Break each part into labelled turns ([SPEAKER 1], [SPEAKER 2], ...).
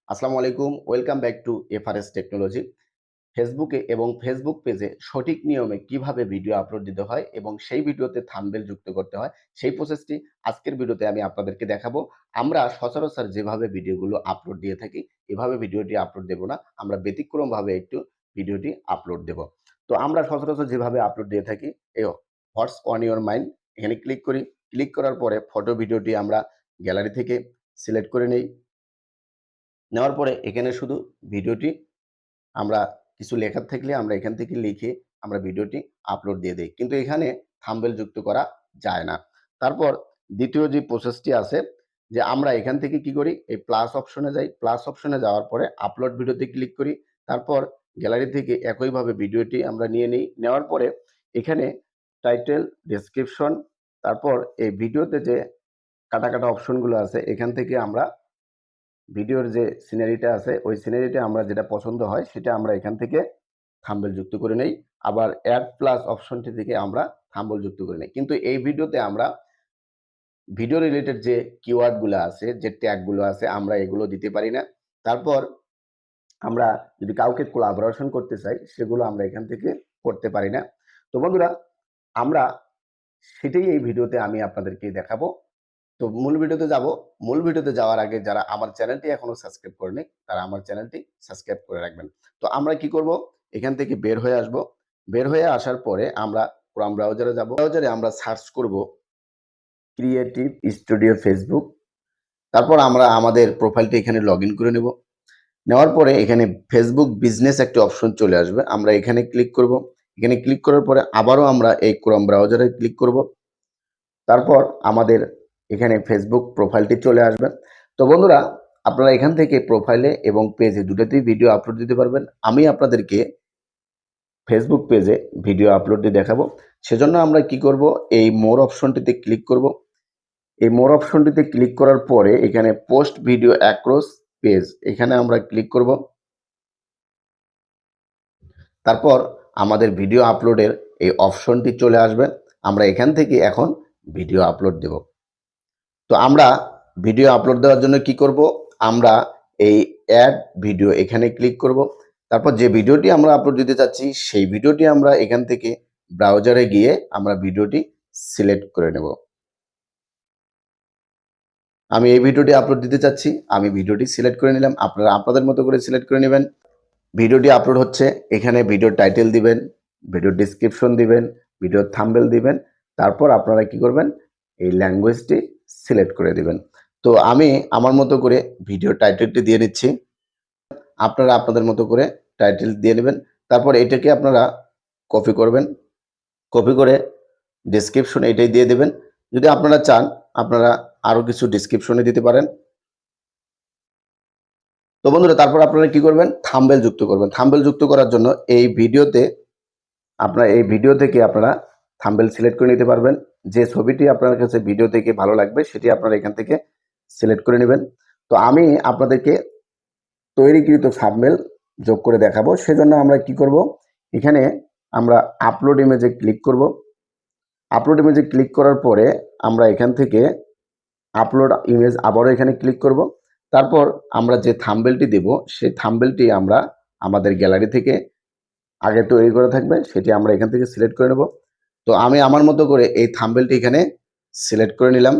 [SPEAKER 1] আসসালামু আলাইকুম, welcome back to FRS technology. ফেসবুকে এবং ফেসবুক পেজে সঠিক নিয়মে কিভাবে ভিডিও আপলোড দিতে হয় এবং সেই ভিডিওতে থাম্বনেল যুক্ত করতে হয়, সেই প্রসেসটি আজকের ভিডিওতে আমি আপনাদেরকে দেখাবো। আমরা সচরাচর যেভাবে ভিডিওগুলো আপলোড দিয়ে থাকি, এভাবে ভিডিওটি আপলোড দেব না। আমরা ব্যতিক্রমভাবে একটু ভিডিওটি আপলোড দেব। তো আমরা সচরাচর যেভাবে আপলোড দিয়ে থাকি, এই হোয়াটস অন ইওর মাইন্ড এখানে ক্লিক করি। ক্লিক করার পরে ফটো ভিডিওটি আমরা গ্যালারি থেকে সিলেক্ট করে নেই। নেওয়ার পরে এখানে শুধু ভিডিওটি আমরা কিছু লেখার থাকলে আমরা এখান থেকে লিখে আমরা ভিডিওটি আপলোড দিয়ে দেই। কিন্তু এখানে থাম্বনেল যুক্ত করা যায় না। তারপর দ্বিতীয় যে প্রসেসটি আছে যে আমরা এখান থেকে কি করি, এই প্লাস অপশনে যাই। প্লাস অপশনে যাওয়ার পরে আপলোড ভিডিওতে ক্লিক করি। তারপর গ্যালারি থেকে একইভাবে ভিডিওটি আমরা নিয়ে নিই। নেওয়ার পরে এখানে টাইটেল, ডেসক্রিপশন, তারপর এই ভিডিওতে যে কাটা অপশনগুলো আছে এখান থেকে আমরা ভিডিওর যে সিনারিটা আছে ওই সিনারিটা আমরা যেটা পছন্দ হয় সেটা আমরা এখান থেকে থাম্বনেল যুক্ত করে নেই। আবার অ্যাড প্লাস অপশনটি থেকে আমরা থাম্বনেল যুক্ত করে নেই। কিন্তু এই ভিডিওতে আমরা ভিডিও রিলেটেড যে কিওয়ার্ডগুলো আছে, যে ট্যাগগুলো আছে আমরা এগুলো দিতে পারি না। তারপর আমরা যদি কাউকে কোলাবোরেশন করতে চাই সেগুলো আমরা এখান থেকে করতে পারি না। তো বন্ধুরা, আমরা সেটাই এই ভিডিওতে আমি আপনাদেরকে দেখাবো। তো মূল ভিডিওতে যাব। মূল ভিডিওতে যাওয়ার আগে যারা আমার চ্যানেলটি এখনো সাবস্ক্রাইব করেনি তারা আমার চ্যানেলটি সাবস্ক্রাইব করে রাখবেন। তো আমরা কি করব, এখান থেকে বের হয়ে আসব। বের হয়ে আসার পরে আমরা ক্রোম ব্রাউজারে যাব। ব্রাউজারে আমরা সার্চ করব ক্রিয়েটিভ স্টুডিও ফেসবুক। তারপর আমরা আমাদের প্রোফাইলটি এখানে লগইন করে নেব। নেওয়ার পরে এখানে ফেসবুক বিজনেস একটি অপশন চলে আসবে, আমরা এখানে ক্লিক করব। এখানে ক্লিক করার পরে আবারও আমরা এই ক্রোম ব্রাউজারে ক্লিক করব। তারপর আমাদের এখানে ফেসবুক প্রোফাইলটি চলে আসবে। তো বন্ধুরা, আপনারা এখান থেকে প্রোফাইলে এবং পেজে দুটোতেই ভিডিও আপলোড দিতে পারবেন। আমি আপনাদেরকে ফেসবুক পেজে ভিডিও আপলোড দিয়ে দেখাবো। সেজন্য আমরা কি করব, এই মোর অপশনটিতে ক্লিক করব। এই মোর অপশনটিতে ক্লিক করার পরে এখানে পোস্ট ভিডিও অ্যাক্রস পেজ এখানে আমরা ক্লিক করব। তারপর আমাদের ভিডিও আপলোডের এই অপশনটি চলে আসবে। আমরা এখান থেকে এখন ভিডিও আপলোড দেব। তো আমরা ভিডিও আপলোড দেওয়ার জন্য কি করব, আমরা এই অ্যাড ভিডিও এখানে ক্লিক করব। তারপর যে ভিডিওটি আমরা আপলোড দিতে চাচ্ছি সেই ভিডিওটি আমরা এখান থেকে ব্রাউজারে গিয়ে আমরা ভিডিওটি সিলেক্ট করে নেব। আমি এই ভিডিওটি আপলোড দিতে চাচ্ছি, আমি ভিডিওটি সিলেক্ট করে নিলাম। আপনারা আপনাদের মতো করে সিলেক্ট করে নেবেন। ভিডিওটি আপলোড হচ্ছে, এখানে ভিডিওর টাইটেল দিবেন, ভিডিওর ডেসক্রিপশন দিবেন, ভিডিওর থাম্বনেল দিবেন। তারপর আপনারা কি করবেন, এই ল্যাঙ্গুয়েজটি সিলেক্ট করে দিবেন। তো আমি আমার মতো করে ভিডিও টাইটেলটি দিয়ে নিচ্ছি। আপনারা আপনাদের মতো করে টাইটেল দিয়ে নেবেন। তারপর এটাকে আপনারা কপি করবেন। কপি করে ডেসক্রিপশন এটাই দিয়ে দেবেন। যদি আপনারা চান আপনারা আরও কিছু ডেসক্রিপশনে দিতে পারেন। তো বন্ধুরা, তারপর আপনারা কি করবেন, থাম্বনেল যুক্ত করবেন। থাম্বনেল যুক্ত করার জন্য এই ভিডিও থেকে আপনারা থাম্বনেল সিলেক্ট করে নিতে পারবেন। যে ছবিটি আপনার কাছে ভিডিও থেকে ভালো লাগবে সেটি আপনারা এখান থেকে সিলেক্ট করে নেবেন। তো আমি আপনাদেরকে তৈরিকৃত থাম্বনেল যোগ করে দেখাবো। সেজন্য আমরা কি করব, এখানে আমরা আপলোড ইমেজে ক্লিক করব। আপলোড ইমেজে ক্লিক করার পরে আমরা এখান থেকে আপলোড ইমেজ আবারও এখানে ক্লিক করব। তারপর আমরা যে থাম্বনেলটি দেব সেই থাম্বনেলটি আমরা আমাদের গ্যালারি থেকে আগে তৈরি করা থাকবে সেটি আমরা এখান থেকে সিলেক্ট করে নেব। তো আমি আমার মতো করে এই থাম্বনেলটি এখানে সিলেক্ট করে নিলাম।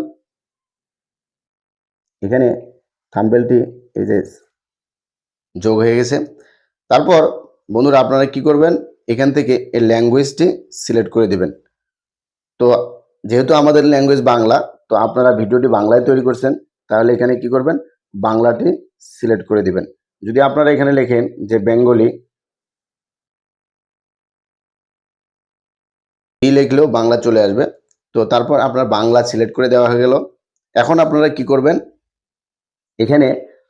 [SPEAKER 1] এখানে থাম্বনেলটি এই যে যোগ হয়ে গেছে। তারপর বন্ধুরা, আপনারা কি করবেন, এখান থেকে এই ল্যাঙ্গুয়েজটি সিলেক্ট করে দেবেন। তো যেহেতু আমাদের ল্যাঙ্গুয়েজ বাংলা, তো আপনারা ভিডিওটি বাংলায় তৈরি করছেন, তাহলে এখানে কি করবেন, বাংলাটি সিলেক্ট করে দিবেন। যদি আপনারা এখানে লেখেন যে বেঙ্গলি, লিখলেও বাংলা চলে আসবে। তো তারপর আপনার বাংলা সিলেক্ট করে দেওয়া হয়ে গেল। এখন আপনারা কি করবেন, এখানে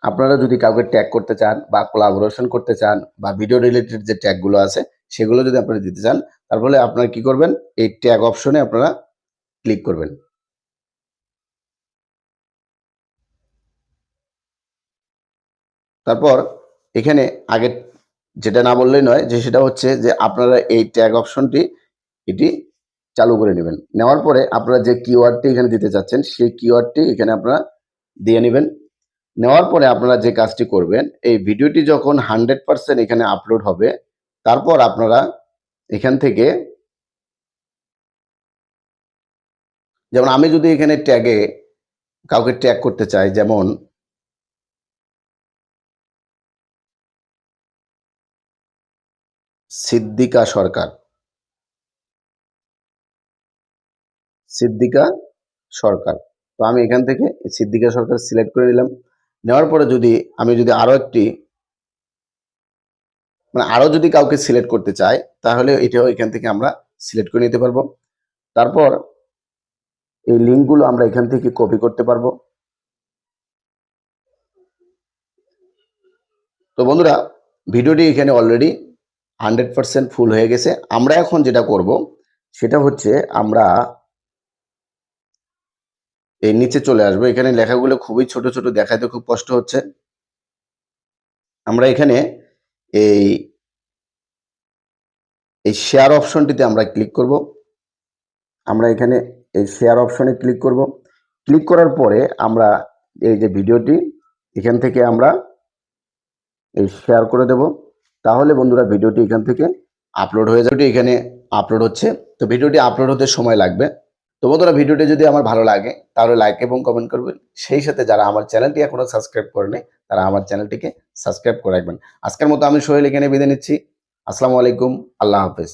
[SPEAKER 1] আপনারা যদি কাউকে ট্যাগ করতে চান বা কোলাবোরেশন করতে চান বা ভিডিও রিলেটেড যে ট্যাগগুলো আছে সেগুলো যদি আপনারা দিতে চান, তারপরে আপনারা কি করবেন, এই ট্যাগ অপশনে আপনারা ক্লিক করবেন। তারপর এখানে আগে যেটা না বললেই নয়, যে সেটা হচ্ছে যে আপনারা এই ট্যাগ অপশনটি এটি চালু করে নেবেন। নেওয়ার পরে আপনারা যে কিওয়ার্ডটি এখানে দিতে চাচ্ছেন সেই কিওয়ার্ডটি এখানে আপনারা দিয়ে নেবেন। নেওয়ার পরে আপনারা যে কাজটি করবেন, এই ভিডিওটি যখন 100% এখানে আপলোড হবে, তারপর আপনারা এখান থেকে, যেমন আমি যদি এখানে ট্যাগে কাউকে ট্যাগ করতে চাই, যেমন সিদ্দিকা সরকার, সিদ্দিকা সরকার। তো আমি এখান থেকে সিদ্দিকা সরকার সিলেক্ট করে নিলাম। নেওয়ার পরে আমি যদি আরো একটি, মানে আরো যদি কাউকে সিলেক্ট করতে চাই, তাহলে এটাও এখান থেকে আমরা সিলেক্ট করে নিতে পারবো। তারপর এই লিঙ্কগুলো আমরা এখান থেকে কপি করতে পারবো। তো বন্ধুরা, ভিডিওটি এখানে অলরেডি 100% ফুল হয়ে গেছে। আমরা এখন যেটা করব সেটা হচ্ছে, আমরা এই নিচে চলে আসবো। এখানে লেখাগুলো খুবই ছোট ছোট, দেখাতে খুব কষ্ট হচ্ছে। আমরা এখানে এই এই শেয়ার অপশনটিতে আমরা ক্লিক করব। আমরা এখানে এই শেয়ার অপশনে ক্লিক করব। ক্লিক করার পরে আমরা এই যে ভিডিওটি এখান থেকে আমরা এই শেয়ার করে দেব। তাহলে বন্ধুরা ভিডিওটি এখান থেকে আপলোড হয়ে যাবে। এখানে আপলোড হচ্ছে। তো ভিডিওটি আপলোড হতে সময় লাগবে। তো বন্ধুরা, ভিডিওটি যদি আমার ভালো লাগে তাহলে লাইক এবং কমেন্ট করবেন। সেই সাথে যারা আমার চ্যানেলটি এখনো সাবস্ক্রাইব করেনি তারা আমার চ্যানেলটিকে সাবস্ক্রাইব করে রাখবেন। আজকের মতো আমি সোহেল এখানে বিদায় নিচ্ছি। আসসালামু আলাইকুম, আল্লাহ হাফেজ।